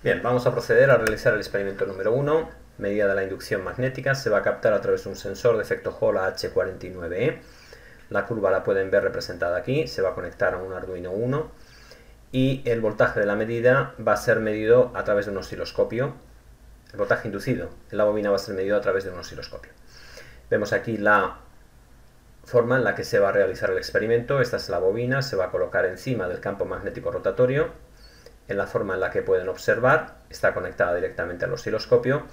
Bien, vamos a proceder a realizar el experimento número 1. Medida de la inducción magnética se va a captar a través de un sensor de efecto Hall AH49E. La curva la pueden ver representada aquí, se va a conectar a un Arduino Uno y el voltaje de la medida va a ser medido a través de un osciloscopio. El voltaje inducido en la bobina va a ser medido a través de un osciloscopio. Vemos aquí la forma en la que se va a realizar el experimento. Esta es la bobina, se va a colocar encima del campo magnético rotatorio. En la forma en la que pueden observar, está conectada directamente al osciloscopio.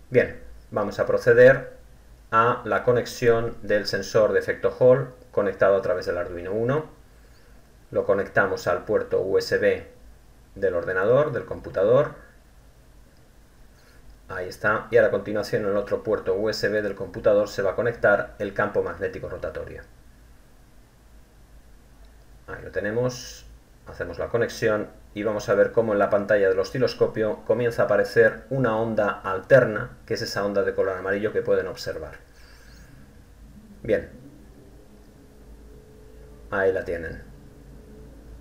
Bien, vamos a proceder a la conexión del sensor de efecto Hall conectado a través del Arduino Uno. Lo conectamos al puerto USB del ordenador, del computador. Ahí está. Y ahora a continuación en el otro puerto USB del computador se va a conectar el campo magnético rotatorio. Ahí lo tenemos. Hacemos la conexión y vamos a ver cómo en la pantalla del osciloscopio comienza a aparecer una onda alterna, que es esa onda de color amarillo que pueden observar. Bien, ahí la tienen.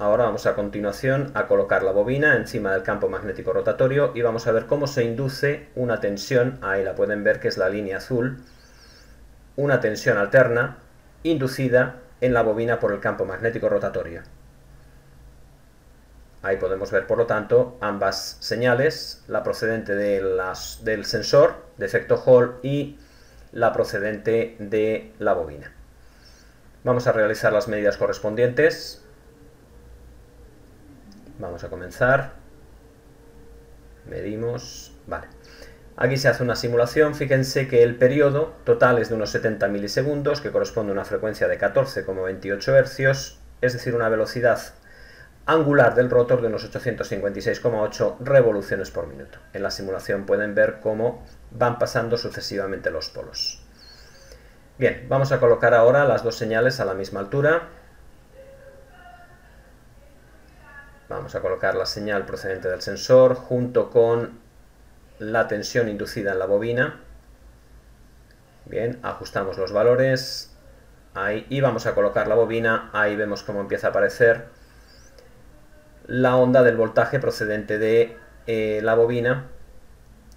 Ahora vamos a continuación a colocar la bobina encima del campo magnético rotatorio y vamos a ver cómo se induce una tensión, ahí la pueden ver que es la línea azul, una tensión alterna inducida en la bobina por el campo magnético rotatorio. Ahí podemos ver, por lo tanto, ambas señales, la procedente del sensor de efecto Hall y la procedente de la bobina. Vamos a realizar las medidas correspondientes. Vamos a comenzar. Medimos. Vale. Aquí se hace una simulación. Fíjense que el periodo total es de unos 70 milisegundos, que corresponde a una frecuencia de 14,28 Hz, es decir, una velocidad angular del rotor de unos 856,8 revoluciones por minuto. En la simulación pueden ver cómo van pasando sucesivamente los polos. Bien, vamos a colocar ahora las dos señales a la misma altura. Vamos a colocar la señal procedente del sensor junto con la tensión inducida en la bobina. Bien, ajustamos los valores. Ahí, y vamos a colocar la bobina. Ahí vemos cómo empieza a aparecer la onda del voltaje procedente de la bobina.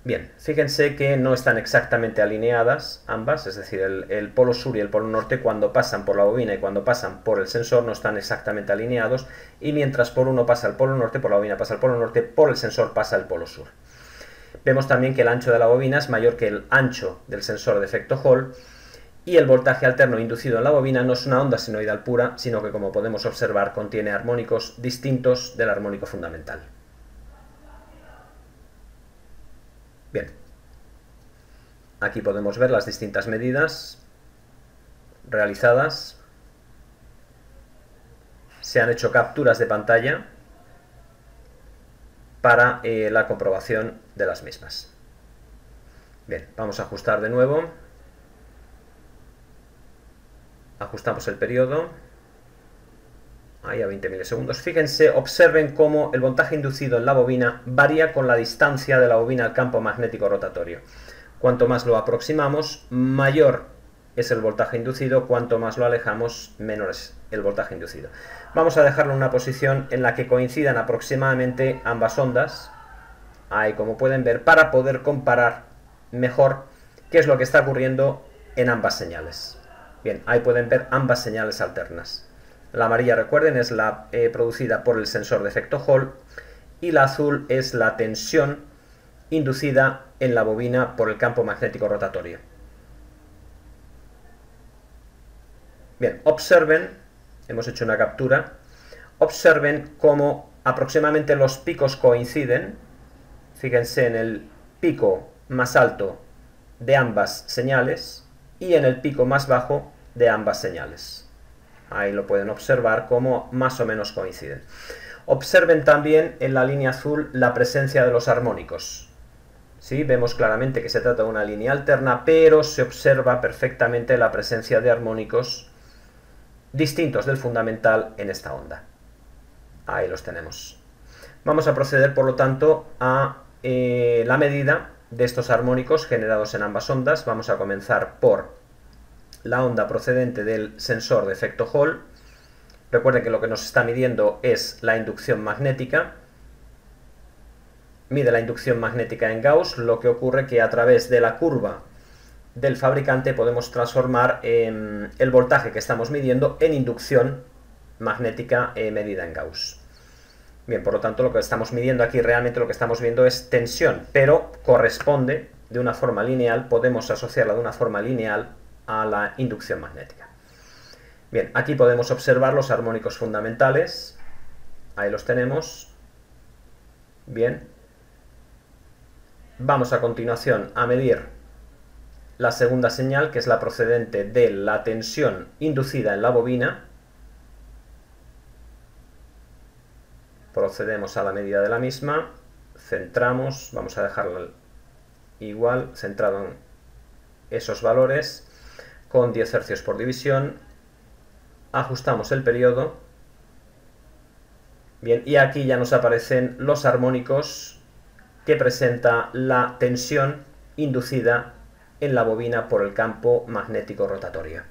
Bien, fíjense que no están exactamente alineadas ambas, es decir, el polo sur y el polo norte cuando pasan por la bobina y cuando pasan por el sensor no están exactamente alineados, y mientras por uno pasa el polo norte, por la bobina pasa el polo norte, por el sensor pasa el polo sur. Vemos también que el ancho de la bobina es mayor que el ancho del sensor de efecto Hall, y el voltaje alterno inducido en la bobina no es una onda senoidal pura, sino que, como podemos observar, contiene armónicos distintos del armónico fundamental. Bien, aquí podemos ver las distintas medidas realizadas. Se han hecho capturas de pantalla para la comprobación de las mismas. Bien, vamos a ajustar de nuevo. Ajustamos el periodo. Ahí a 20 milisegundos. Fíjense, observen cómo el voltaje inducido en la bobina varía con la distancia de la bobina al campo magnético rotatorio. Cuanto más lo aproximamos, mayor es el voltaje inducido. Cuanto más lo alejamos, menor es el voltaje inducido. Vamos a dejarlo en una posición en la que coincidan aproximadamente ambas ondas. Ahí, como pueden ver, para poder comparar mejor qué es lo que está ocurriendo en ambas señales. Bien, ahí pueden ver ambas señales alternas. La amarilla, recuerden, es la producida por el sensor de efecto Hall, y la azul es la tensión inducida en la bobina por el campo magnético rotatorio. Bien, observen, hemos hecho una captura, observen cómo aproximadamente los picos coinciden. Fíjense en el pico más alto de ambas señales y en el pico más bajo de ambas señales. Ahí lo pueden observar cómo más o menos coinciden. Observen también en la línea azul la presencia de los armónicos. ¿Sí? Vemos claramente que se trata de una línea alterna, pero se observa perfectamente la presencia de armónicos distintos del fundamental en esta onda. Ahí los tenemos. Vamos a proceder, por lo tanto, a la medida de estos armónicos generados en ambas ondas. Vamos a comenzar por la onda procedente del sensor de efecto Hall. Recuerden que lo que nos está midiendo es la inducción magnética. mide la inducción magnética en Gauss, lo que ocurre que a través de la curva del fabricante podemos transformar el voltaje que estamos midiendo en inducción magnética medida en Gauss. Bien, por lo tanto lo que estamos midiendo aquí realmente lo que estamos viendo es tensión, pero corresponde de una forma lineal, podemos asociarla de una forma lineal a la inducción magnética. Bien, aquí podemos observar los armónicos fundamentales, ahí los tenemos. Bien, vamos a continuación a medir la segunda señal, que es la procedente de la tensión inducida en la bobina. Procedemos a la medida de la misma, centramos, vamos a dejarla igual, centrado en esos valores, con 10 hercios por división, ajustamos el periodo, bien, y aquí ya nos aparecen los armónicos que presenta la tensión inducida en la bobina por el campo magnético rotatorio.